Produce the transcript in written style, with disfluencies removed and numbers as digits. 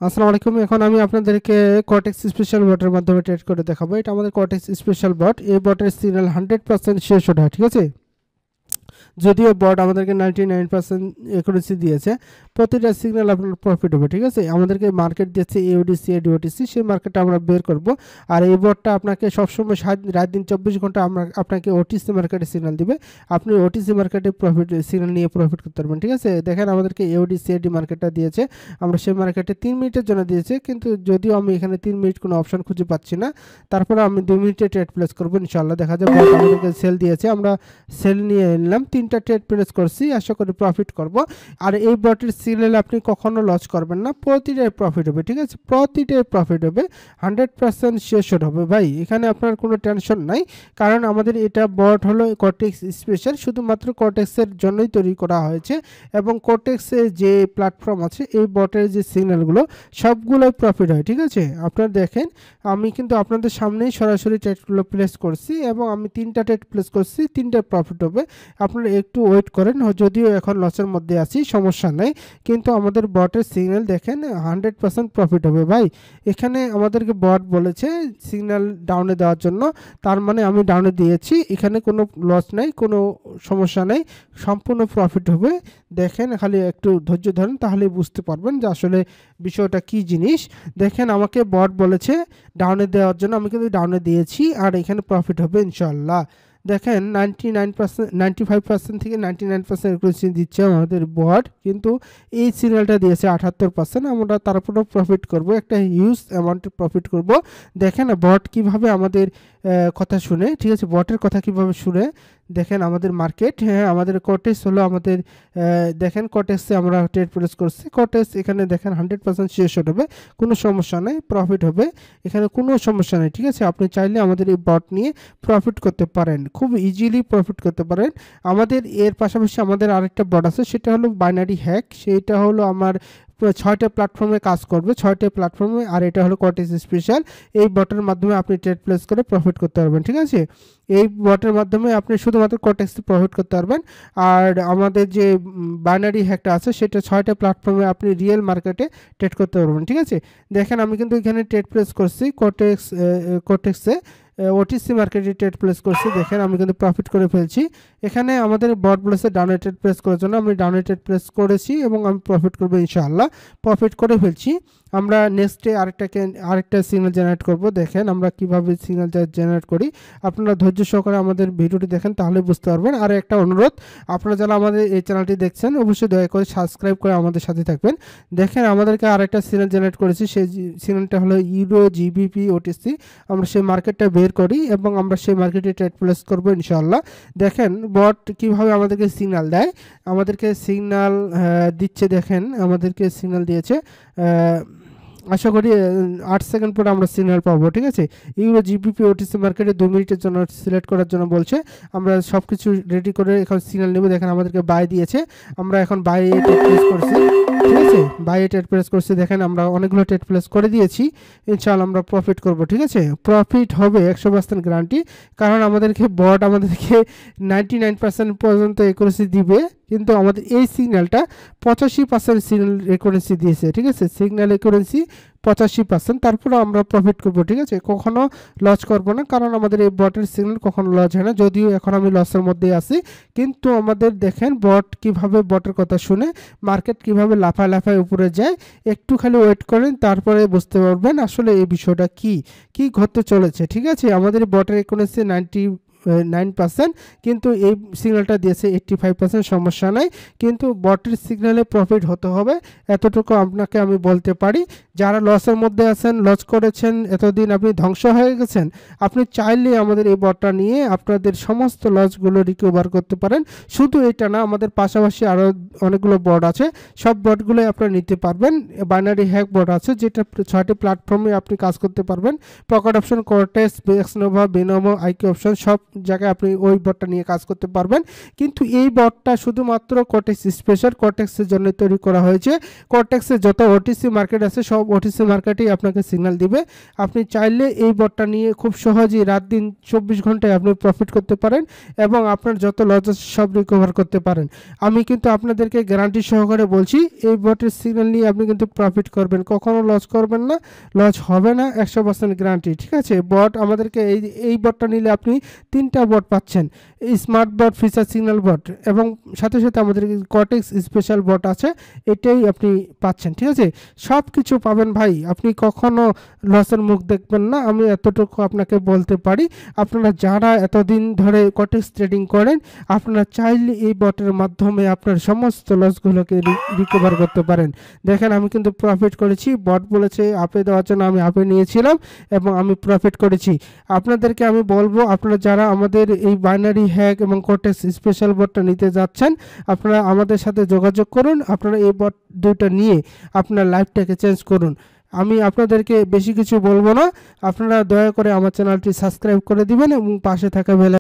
আসসালামু আলাইকুম। এখন আমি আপনাদেরকে কর্টেক্স স্পেশাল বটের মাধ্যমে ট্রেড করে দেখাবো। এটা আমাদের কর্টেক্স স্পেশাল বট। এই বটের সিগন্যাল 100% শেষ ওঠা, ঠিক আছে। যদিও বট আমাদেরকে 99% একুরেসি দিয়েছে, প্রতিটা সিগন্যাল আপনার প্রফিট হবে, ঠিক আছে। আমাদেরকে মার্কেট দিচ্ছে ইউডিসি ডিওটিসি, সেই মার্কেটটা আমরা বের করব। আর এই বটটা আপনাকে সবসময় রাত দিন 24 ঘন্টা আপনাকে ওটিসি মার্কেটে সিগন্যাল দিবে। আপনি ওটিসি মার্কেটে প্রফিট সিগন্যাল নিয়ে প্রফিট করতে পারবেন, ঠিক আছে। দেখেন আমাদেরকে ইউডিসি মার্কেটটা দিয়েছে, আমরা সেই মার্কেটে 3 মিনিটের জন্য দিয়েছে, কিন্তু যদিও আমি এখানে 3 মিনিট কোনো অপশন খুঁজে পাচ্ছি না, তারপরে আমি 2 মিনিটে ট্রেড প্লেস করবো ইনশাআল্লাহ। দেখা যায় বট আমাদেরকে সেল দিয়েছে, আমরা সেল নিয়ে নিলাম, 3টা ট্রেড প্লেস করছি, আশা করি প্রফিট করব। আর এই বটের সিগন্যাল আপনি কখনো লস করবেন না, প্রতিটাই প্রফিট হবে, ঠিক আছে। প্রতিটাই প্রফিট হবে, 100% শেষ হবে ভাই। এখানে আপনার কোনো টেনশন নাই, কারণ আমাদের এটা বট হলো কর্টেক্স স্পেশাল, শুধুমাত্র কর্টেক্সের জন্যই তৈরি করা হয়েছে। এবং কর্টেক্সের যে প্ল্যাটফর্ম আছে, এই বটের যে সিগন্যালগুলো সবগুলোই প্রফিট হয়, ঠিক আছে। আপনারা দেখেন আমি কিন্তু আপনাদের সামনেই সরাসরি ট্রেডগুলো প্লেস করছি, এবং আমি 3টা ট্রেড প্লেস করছি, 3টা প্রফিট হবে। আপনারা একটু ওয়েট করেন, যদিও এখন লসের মধ্যে আছি, সমস্যা নেই, কিন্তু আমাদের বটের সিগন্যাল দেখেন 100% প্রফিট হবে ভাই। এখানে আমাদেরকে বট বলেছে সিগন্যাল ডাউনে দেওয়ার জন্য, তার মানে আমি ডাউনে দিয়েছি, এখানে কোনো লস নাই, কোনো সমস্যা নেই, সম্পূর্ণ প্রফিট হবে। দেখেন খালি একটু ধৈর্য ধরেন, তাহলেই বুঝতে পারবেন যে আসলে বিষয়টা কি জিনিস। দেখেন আমাকে বট বলেছে ডাউনে দেওয়ার জন্য, আমি কিন্তু ডাউনে দিয়েছি, আর এখানে প্রফিট হবে ইনশাল্লাহ। দেখেন 99%, 95% থেকে 99% একুরেসি দিচ্ছে আমাদের বট, কিন্তু এই সিগন্যালটা দিয়েছে 78%। আমরা তারপরেও প্রফিট করব, একটা হিউজ অ্যামাউন্টের প্রফিট করব। দেখেন বট কিভাবে আমাদের কথা শুনে, ঠিক আছে, বটের কথা কিভাবে শুনে। দেখেন আমাদের মার্কেট, হ্যাঁ আমাদের কটেক্স হলো আমাদের, দেখেন কটেক্সে আমরা ট্রেড প্লেস করছি, কটেক্স এখানে দেখেন 100% শেষ হবে, কোনো সমস্যা নেই, প্রফিট হবে, এখানে কোনো সমস্যা নেই, ঠিক আছে। আপনি চাইলে আমাদের এই বট নিয়ে প্রফিট করতে পারেন, খুব ইজিলি প্রফিট করতে পারেন। আমাদের এর পাশাপাশি আমাদের আরেকটা বট আছে, সেটা হলো বাইনারি হ্যাক, সেটা হলো আমার 6টা প্ল্যাটফর্মে কাজ করবে, 6টা প্ল্যাটফর্মে। আর এটা হলো কটেক্স স্পেশাল, এই বটের মাধ্যমে আপনি ট্রেড প্লেস করে প্রফিট করতে পারবেন, ঠিক আছে। এই বটের মাধ্যমে আপনি শুধুমাত্র কটেক্সে প্রফিট করতে পারবেন। আর আমাদের যে বাইনারি হ্যাকটা আছে, সেটা 6টা প্ল্যাটফর্মে আপনি রিয়েল মার্কেটে ট্রেড করতে পারবেন, ঠিক আছে। দেখেন আমি কিন্তু এখানে ট্রেড প্লেস করছি কটেক্সে ওটিসি মার্কেটে ট্রেড প্লেস করছি, দেখেন আমি কিন্তু প্রফিট করে ফেলছি। এখানে আমাদের বট বলেছে ডাউনে ট্রেড প্লেস করার জন্য, আমি ডাউনে ট্রেড প্লেস করেছি এবং আমি প্রফিট করবো ইনশাআল্লাহ, প্রফিট করে ফেলছি। আমরা নেক্সটে আরেকটা সিগন্যাল জেনারেট করব। দেখেন আমরা কিভাবে সিগন্যাল জেনারেট করি, আপনারা ধৈর্য সহকারে আমাদের ভিডিওটি দেখেন, তাহলে বুঝতে পারবেন। আর একটা অনুরোধ, আপনারা যারা আমাদের এই চ্যানেলটি দেখছেন অবশ্যই দয়া করে সাবস্ক্রাইব করে আমাদের সাথে থাকবেন। দেখেন আমাদেরকে আরেকটা সিগন্যাল জেনারেট করেছি, সেই সিগন্যালটা হলো ইউরো জিবিপি ওটিসি। আমরা সেই মার্কেটটা বের করি এবং আমরা সেই মার্কেটে ট্রেড প্লেস করবো ইনশাআল্লাহ। দেখেন বট কিভাবে আমাদেরকে সিগন্যাল দেয়, আমাদেরকে সিগন্যাল দিচ্ছে, দেখেন আমাদেরকে সিগন্যাল দিয়েছে, আশা করি 8 সেকেন্ড পরে আমরা সিগন্যাল পাবো, ঠিক আছে। ইউরো জিবিপি ওটিসি মার্কেটে 2 মিনিটের জন্য সিলেক্ট করার জন্য বলছে, আমরা সব কিছু রেডি করে এখন সিগন্যাল নেব। দেখেন আমাদেরকে বাই দিয়েছে, আমরা এখন বাই ট্রেড প্লেস করছি, ঠিক আছে, বাই ট্রেড প্লেস করছি। দেখেন আমরা অনেকগুলো ট্রেড প্লেস করে দিয়েছি, ইনশাআল্লাহ আমরা প্রফিট করব, ঠিক আছে। প্রফিট হবে 100% গ্যারান্টি, কারণ আমাদেরকে বট আমাদেরকে 99% পর্যন্ত একুরেসি দিবে, কিন্তু আমাদের এই সিগন্যালটা 85% সিগন্যাল একুরেসি দিয়েছে, ঠিক আছে। সিগন্যাল একুরেসি 85%, তারপরে আমরা প্রফিট করবো, ঠিক আছে, কখনো লস করবো না, কারণ আমাদের এই বটের সিগন্যাল কখনো লস হয় না। যদিও এখন আমি লসের মধ্যে আছি, কিন্তু আমাদের দেখেন বট কিভাবে বটের কথা শুনে মার্কেট কিভাবে লাফায় লাফায় উপরে যায়। একটু খালি ওয়েট করেন, তারপরে বুঝতে পারবেন আসলে এই বিষয়টা কি ঘটতে চলেছে, ঠিক আছে। আমাদের বটের একুরেসি 9%, কিন্তু এই সিগন্যালটা দিয়েছে 85%, সমস্যা নাই, কিন্তু বটের সিগন্যালে প্রফিট হতে হবে, এতটুকু আপনাকে আমি বলতে পারি। যারা লসের মধ্যে আছেন, লস করেছেন এতদিন, আপনি ধ্বংস হয়ে গেছেন, আপনি চাইলে আমাদের এই বটটা নিয়ে আপনাদের সমস্ত লসগুলো রিকভার করতে পারেন। শুধু এটা না, আমাদের পাশাপাশি আরও অনেকগুলো বট আছে, সব বটগুলোই আপনারা নিতে পারবেন। বাইনারি হ্যাক বট আছে, যেটা 6টি প্ল্যাটফর্মে আপনি কাজ করতে পারবেন। Pocket Option, Cortex, Exnova, Binomo, IQ Option, সব জায়গায় আপনি ওই বটটা নিয়ে কাজ করতে পারবেন। কিন্তু এই বটটা শুধুমাত্র কর্টেক্স স্পেশাল কর্টেক্সের জন্য তৈরি করা হয়েছে। কর্টেক্সের যত ওটিসি মার্কেট আছে সব ওটিসি মার্কেটেই আপনাকে সিগন্যাল দিবে। আপনি চাইলে এই বটটা নিয়ে খুব সহজেই রাত দিন 24 ঘন্টায় আপনি প্রফিট করতে পারেন এবং আপনার যত লস আছে সব রিকভার করতে পারেন। আমি কিন্তু আপনাদেরকে গ্যারান্টি সহকারে বলছি এই বটের সিগন্যাল নিয়ে আপনি কিন্তু প্রফিট করবেন, কখনো লস করবেন না, লস হবে না, 100% গ্যারান্টি। ঠিক আছে, বট আমাদেরকে এই বটটা নিলে আপনি 3টা বট পাচ্ছেন, স্মার্ট বট, ফিচার সিগন্যাল বট এবং সাথে সাথে আমাদের কর্টেক্স স্পেশাল বট আছে, এটাই আপনি পাচ্ছেন। ঠিক আছে, সব কিছু পাবেন ভাই, আপনি কখনো লসের মুখ দেখবেন না, আমি এতটুকু আপনাকে বলতে পারি। আপনারা যারা এতদিন ধরে কর্টেক্স ট্রেডিং করেন আপনারা চাইলে এই বটের মাধ্যমে আপনার সমস্ত লসগুলোকে রিকভার করতে পারেন। দেখেন আমি কিন্তু প্রফিট করেছি, বট বলেছে আপে দেওয়ার জন্য আমি আপে নিয়েছিলাম এবং আমি প্রফিট করেছি। আপনাদেরকে আমি বলবো আপনারা যারা আমাদের এই বাইনারি হ্যাক এবং কর্টেক্স স্পেশাল বটটা নিতে যাচ্ছেন আপনারা আমাদের সাথে যোগাযোগ করুন, আপনারা এই বট দুইটা নিয়ে আপনার লাইফটাকে চেঞ্জ করুন। আমি আপনাদেরকে বেশি কিছু বলবো না, আপনারা দয়া করে আমার চ্যানেলটি সাবস্ক্রাইব করে দিবেন এবং পাশে থাকা বেল